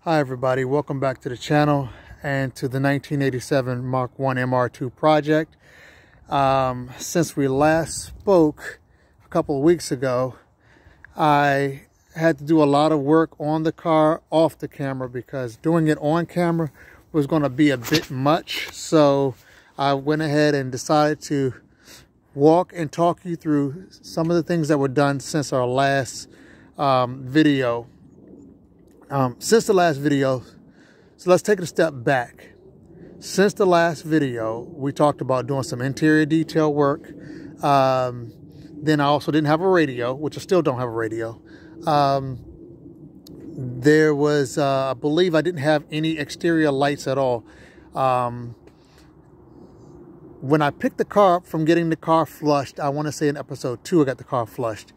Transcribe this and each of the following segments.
Hi everybody, welcome back to the channel and to the 1987 Mk1 Mr2 Project. Since we last spoke a couple of weeks ago, I had to do a lot of work on the car off the camera because doing it on camera was going to be a bit much. So I went ahead and decided to walk and talk you through some of the things that were done since our last video. Since the last video, so let's take it a step back. Since the last video, we talked about doing some interior detail work. Then I also didn't have a radio, which I still don't have a radio. There was, I believe I didn't have any exterior lights at all. When I picked the car up from getting the car flushed, I want to say in episode 2, I got the car flushed.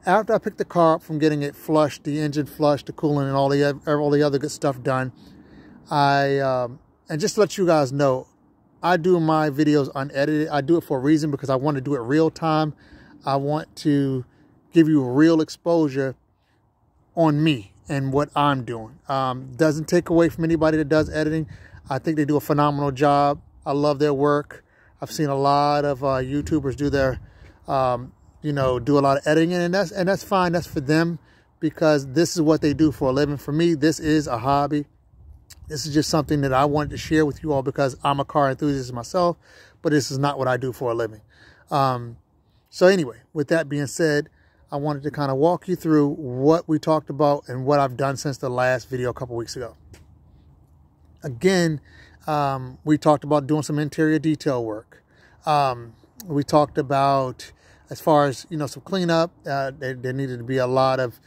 After I picked the car up from getting it flushed, the engine flushed, the coolant, and all the other good stuff done, and just to let you guys know, I do my videos unedited. I do it for a reason because I want to do it real time. I want to give you a real exposure on me and what I'm doing. Doesn't take away from anybody that does editing. I think they do a phenomenal job. I love their work. I've seen a lot of YouTubers do their do a lot of editing, and that's fine. That's for them because this is what they do for a living. For me, this is a hobby. This is just something that I wanted to share with you all because I'm a car enthusiast myself, but this is not what I do for a living. So anyway, with that being said, I wanted to kind of walk you through what we talked about and what I've done since the last video a couple weeks ago. Again, we talked about doing some interior detail work. We talked about, as far as, some cleanup, there needed to be a lot of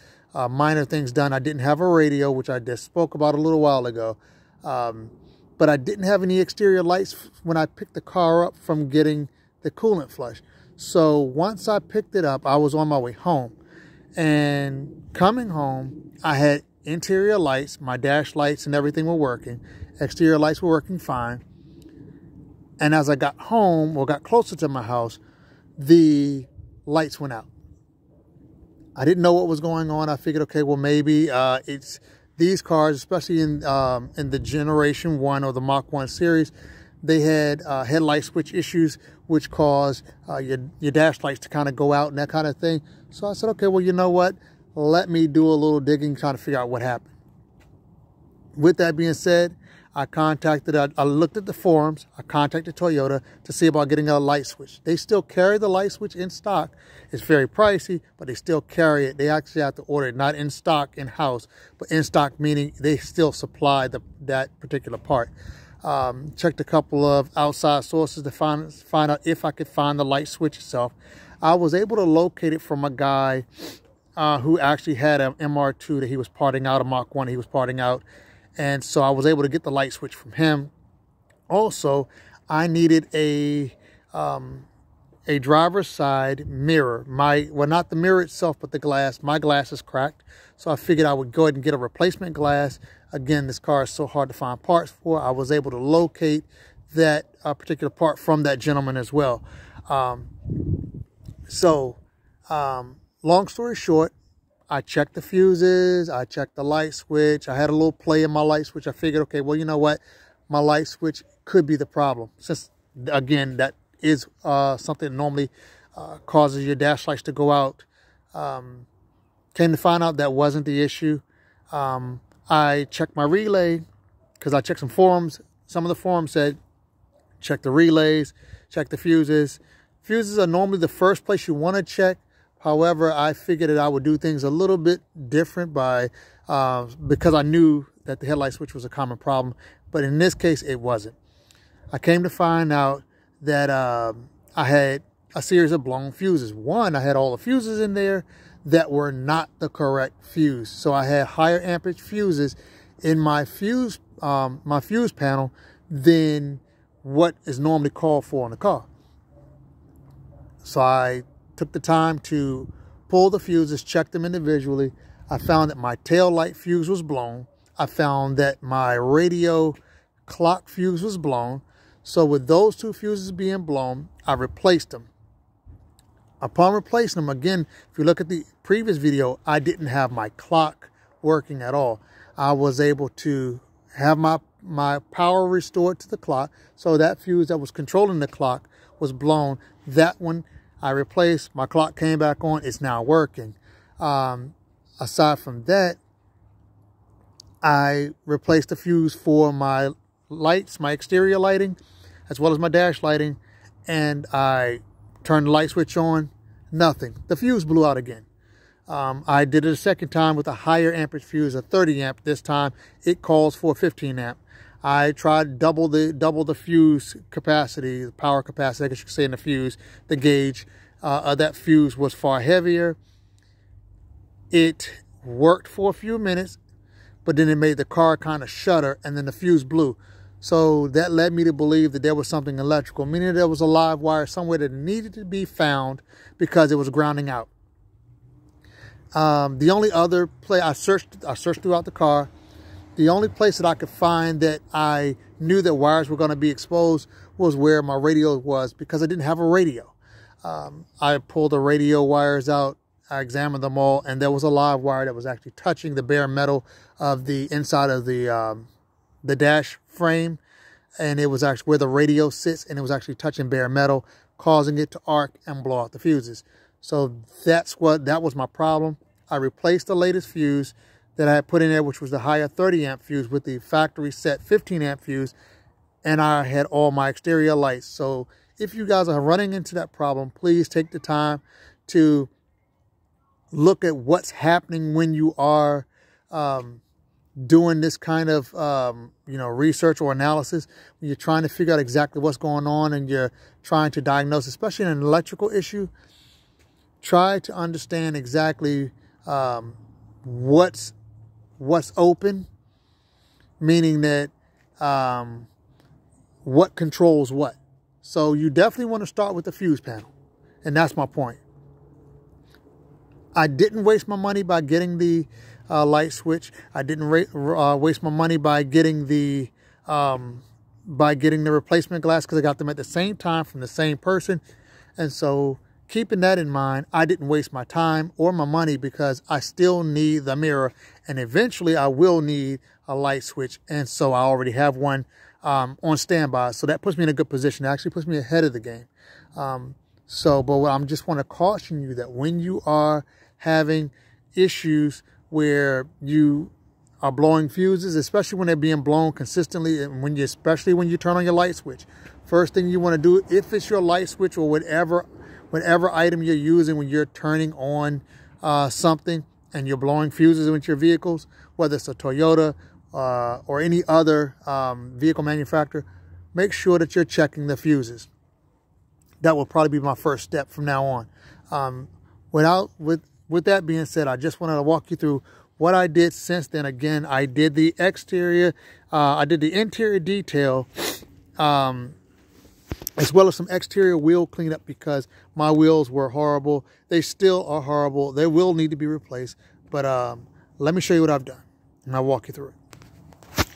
minor things done. I didn't have a radio, which I just spoke about a little while ago. But I didn't have any exterior lights when I picked the car up from getting the coolant flush. So once I picked it up, I was on my way home. And coming home, I had interior lights, my dash lights and everything were working. Exterior lights were working fine. And as I got home, or got closer to my house, the lights went out. I didn't know what was going on. I figured, okay, well, maybe it's these cars, especially in the Generation 1 or the Mk1 series, they had headlight switch issues, which caused your dash lights to kind of go out and that kind of thing. So I said, okay, well, you know what? Let me do a little digging, trying to figure out what happened. With that being said, I looked at the forums. I contacted Toyota to see about getting a light switch. They still carry the light switch in stock. It's very pricey, but they still carry it. They actually have to order it, not in stock in-house, but in stock meaning they still supply that particular part. Checked a couple of outside sources to find out if I could find the light switch itself. I was able to locate it from a guy who actually had an Mr2 that he was parting out, a Mk1 he was parting out. And so I was able to get the light switch from him. Also, I needed a driver's side mirror. Well, not the mirror itself, but the glass. My glass is cracked. So I figured I would go ahead and get a replacement glass. Again, this car is so hard to find parts for. I was able to locate that particular part from that gentleman as well. Long story short, I checked the fuses, I checked the light switch. I had a little play in my light switch. I figured, okay, well, you know what? My light switch could be the problem. Since, again, that is something that normally causes your dash lights to go out. Came to find out that wasn't the issue. I checked my relay because I checked some forums. Some of the forums said, check the relays, check the fuses. Fuses are normally the first place you want to check. However, I figured that I would do things a little bit different because I knew that the headlight switch was a common problem. But in this case, it wasn't. I came to find out that I had a series of blown fuses. One, I had all the fuses in there that were not the correct fuse. So I had higher amperage fuses in my fuse panel than what is normally called for in the car. So I took the time to pull the fuses, check them individually. I found that my tail light fuse was blown. I found that my radio clock fuse was blown. So with those two fuses being blown, I replaced them. Upon replacing them, again, if you look at the previous video, I didn't have my clock working at all. I was able to have my power restored to the clock. So that fuse that was controlling the clock was blown. That one I replaced. My clock came back on. It's now working. Aside from that, I replaced the fuse for my lights, my exterior lighting, as well as my dash lighting. And I turned the light switch on. Nothing. The fuse blew out again. I did it a second time with a higher amperage fuse, a 30 amp. This time it calls for 15 amp. I tried double the fuse capacity, the power capacity, I guess you could say, in the fuse. The gauge of that fuse was far heavier. It worked for a few minutes, but then it made the car kind of shudder, and then the fuse blew. So that led me to believe that there was something electrical, meaning there was a live wire somewhere that needed to be found because it was grounding out. The only other place I searched throughout the car. The only place that I could find that I knew that wires were going to be exposed was where my radio was, because I didn't have a radio. I pulled the radio wires out. I examined them all, and there was a live wire that was actually touching the bare metal of the inside of the dash frame, and it was actually where the radio sits, and it was actually touching bare metal, causing it to arc and blow out the fuses. So that was my problem. I replaced the latest fuse that I had put in there, which was the higher 30 amp fuse, with the factory set 15 amp fuse, and I had all my exterior lights. So if you guys are running into that problem, please take the time to look at what's happening when you are doing this kind of research or analysis. When you're trying to figure out exactly what's going on and you're trying to diagnose, especially in an electrical issue, try to understand exactly what's open, meaning that what controls what. So you definitely want to start with the fuse panel, and that's my point. I didn't waste my money by getting the light switch. I didn't waste my money by getting the replacement glass, because I got them at the same time from the same person. And so keeping that in mind, I didn't waste my time or my money, because I still need the mirror, and eventually I will need a light switch. And so I already have one on standby. So that puts me in a good position. It actually puts me ahead of the game. But I just want to caution you that when you are having issues where you are blowing fuses, especially when they're being blown consistently, and especially when you turn on your light switch, first thing you want to do, if it's your light switch or whatever item you're using when you're turning on something and you're blowing fuses into your vehicles, whether it's a Toyota or any other vehicle manufacturer, make sure that you're checking the fuses. That will probably be my first step from now on. With that being said, I just wanted to walk you through what I did since then. Again, I did the exterior, I did the interior detail, as well as some exterior wheel cleanup, because my wheels were horrible. They still are horrible. They will need to be replaced. But let me show you what I've done, and I'll walk you through it.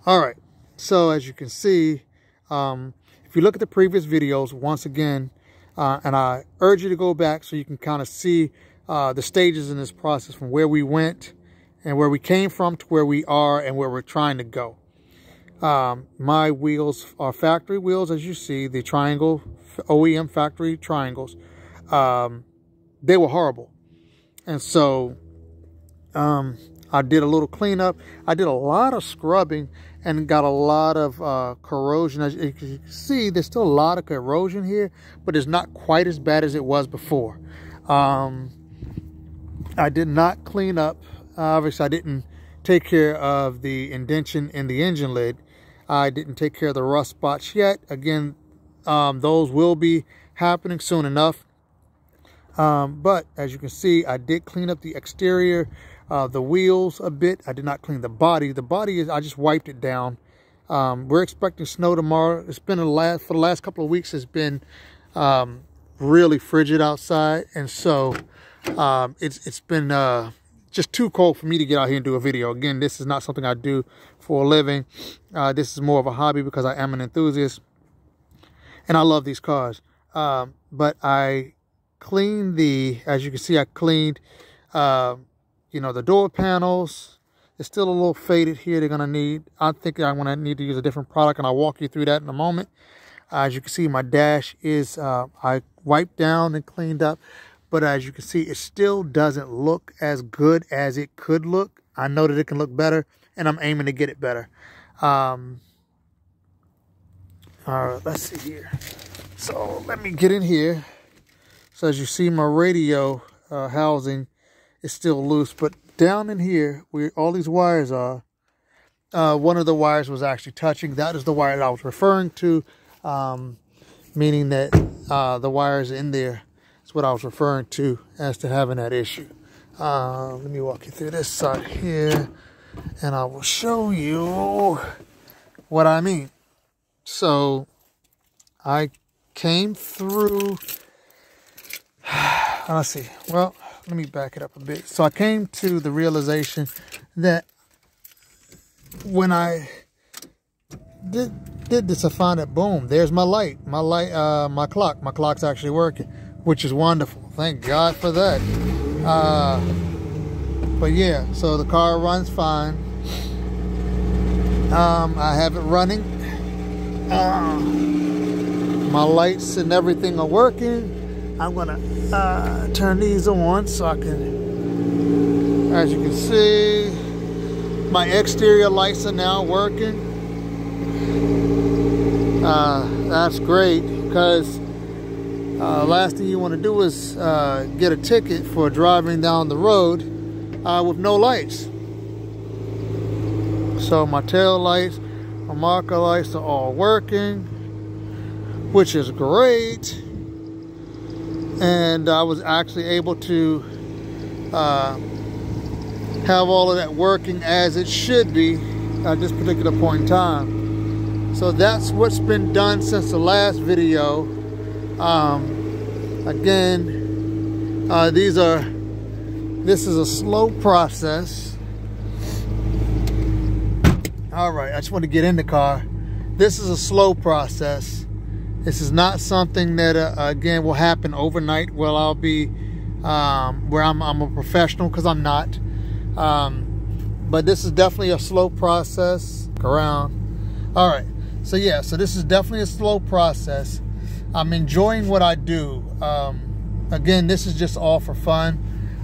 All right. So as you can see, if you look at the previous videos, once again, and I urge you to go back so you can kind of see the stages in this process, from where we went and where we came from to where we are and where we're trying to go. My wheels are factory wheels, as you see, the triangle, OEM factory triangles. They were horrible. And so I did a little cleanup. I did a lot of scrubbing and got a lot of corrosion. As you can see, there's still a lot of corrosion here, but it's not quite as bad as it was before. I did not clean up. Obviously, I didn't take care of the indentation in the engine lid. I didn't take care of the rust spots yet. Again, those will be happening soon enough. But as you can see, I did clean up the exterior, the wheels a bit. I did not clean the body. The body I just wiped it down. We're expecting snow tomorrow. It's been for the last couple of weeks, it's been really frigid outside, and so it's been just too cold for me to get out here and do a video. Again, this is not something I do for a living. This is more of a hobby because I am an enthusiast and I love these cars. But I cleaned as you can see, I cleaned, the door panels, It's still a little faded here. They're gonna need, I think I'm gonna need to use a different product, and I'll walk you through that in a moment. As you can see, my dash is, I wiped down and cleaned up, but as you can see, it still doesn't look as good as it could look. I know that it can look better, and I'm aiming to get it better. All right, let's see here. So let me get in here. So as you see, my radio housing is still loose, but down in here, where all these wires are, one of the wires was actually touching. That is the wire that I was referring to, meaning that the wires in there is what I was referring to as to having that issue. Let me walk you through this side here, and I will show you what I mean. So I came through, let's see, well, let me back it up a bit. So I came to the realization that when I did this, I found that, boom, there's my light, my clock. My clock's actually working, which is wonderful. Thank God for that. But yeah, so the car runs fine. I have it running. My lights and everything are working. I'm gonna turn these on so I can, as you can see, my exterior lights are now working. That's great, because last thing you want to do is get a ticket for driving down the road with no lights. So my tail lights, my marker lights are all working, which is great. And I was actually able to have all of that working as it should be at this particular point in time. So that's what's been done since the last video. Again, this is a slow process. All right, I just want to get in the car. This is a slow process. This is not something that, again, will happen overnight. Well, I'll be where I'm a professional, because I'm not. But this is definitely a slow process. Around. All right. So yeah, so this is definitely a slow process. I'm enjoying what I do. Again, this is just all for fun.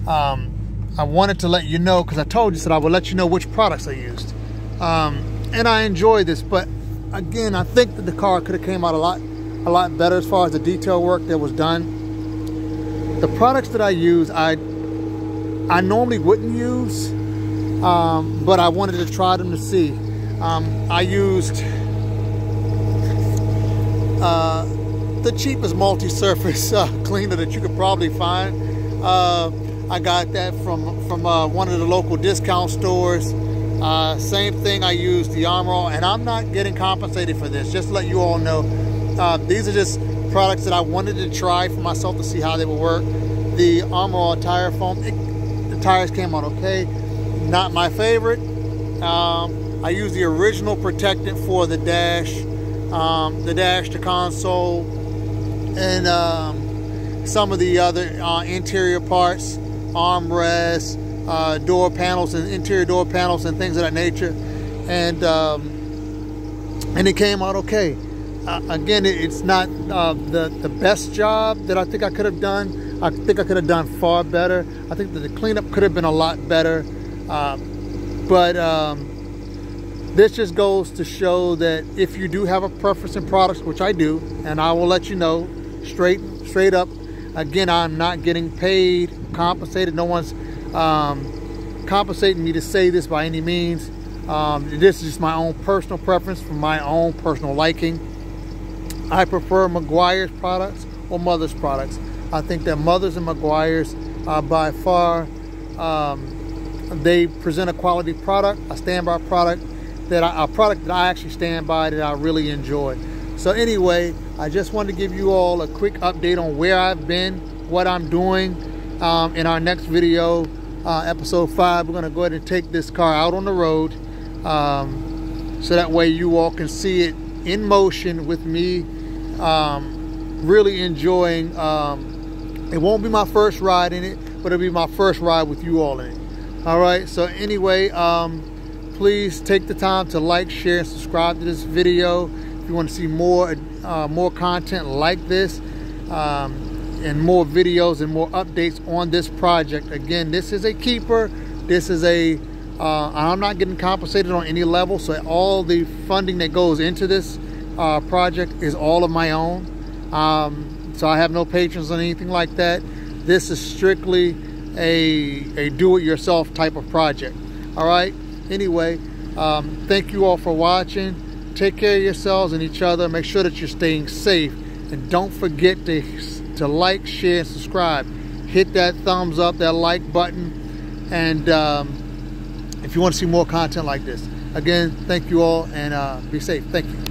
I wanted to let you know, because I told you that I would let you know which products I used. And I enjoy this, but again, I think that the car could have came out a lot better as far as the detail work that was done. The products that I use, I normally wouldn't use, but I wanted to try them to see. I used the cheapest multi-surface cleaner that you could probably find. I got that from one of the local discount stores. Same thing, I used the Armor All, and I'm not getting compensated for this, just to let you all know. These are just products that I wanted to try for myself to see how they would work. The Armor All tire foam, the tires came out okay. Not my favorite. I used the original protectant for the dash, the console, and some of the other interior parts, armrests, door panels and interior door panels and things of that nature, and it came out okay. Again, it's not the best job that I think I could have done. I think I could have done far better. I think that the cleanup could have been a lot better, but this just goes to show that if you do have a preference in products, which I do, and I will let you know straight up. Again, I'm not getting paid, compensated. No one's compensating me to say this by any means. This is just my own personal preference from my own personal liking. I prefer Meguiar's products or Mother's products. I think that Mother's and Meguiar's by far, they present a quality product, a standby product, a product that I actually stand by, that I really enjoy. So anyway, I just wanted to give you all a quick update on where I've been, what I'm doing. In our next video, episode 5, we're going to go ahead and take this car out on the road, so that way you all can see it in motion with me, really enjoying. It won't be my first ride in it, but it'll be my first ride with you all in it. All right, so anyway, please take the time to like, share, and subscribe to this video. If you want to see more content like this, and more videos and more updates on this project. Again, this is a keeper. This is I'm not getting compensated on any level, so all the funding that goes into this project is all of my own. So I have no patrons or anything like that. This is strictly a do-it-yourself type of project. All right, anyway, thank you all for watching. Take care of yourselves and each other. Make sure that you're staying safe, and don't forget to like, share, and subscribe. Hit that thumbs up, that like button, and if you want to see more content like this. Again, thank you all, and be safe. Thank you.